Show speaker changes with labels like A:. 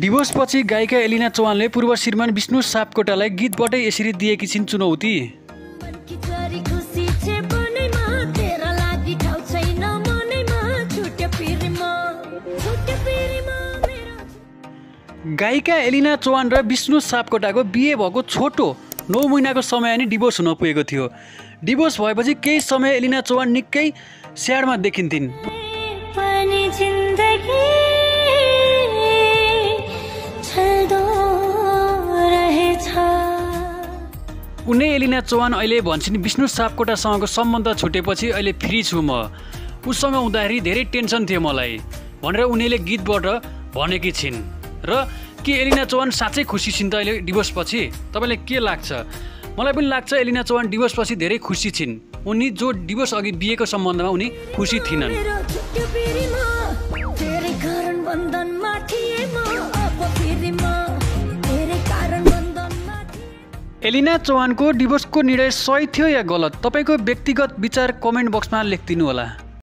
A: डिभोर्सपछि गायिका एलिना चौहानले पूर्व श्रीमान विष्णु सापकोटालाई गीतबाटै यसरी दिएकी छिन् चुनौती। गायिका एलिना चौहान र विष्णु सापकोटाको बिहे भएको छोटो 9 महिनाको समय नै डिभोर्स हुन पुगेको थियो। डिभोर्स भएपछि केही समय एलिना चौहान निकै स्याडमा देखिन्थिन्। उनी एलिना चौहान अहिले भन्छन् विष्णु सापकोटासँगको सम्बन्ध छुटेपछि अहिले फ्री छु म। उसँग हुँदाखेरि धेरै टेन्सन थियो मलाई भनेर उनीले गीतबाट भनेकी छिन्। र के एलिना चौहान साँच्चै खुसी छिन् त अहिले डिभोर्सपछि? तपाईँलाई के लाग्छ? मलाई पनि लाग्छ एलिना चौहान डिभोर्सपछि धेरै खुसी छिन्। उनी जो डिभोर्स अघि बिहेको सम्बन्धमा उनी खुसी थिएनन्। एलिना चौहानको डिभोर्सको निर्णय सही थियो या गलत? तपाईँको व्यक्तिगत विचार कमेन्ट बक्समा लेखिदिनु होला।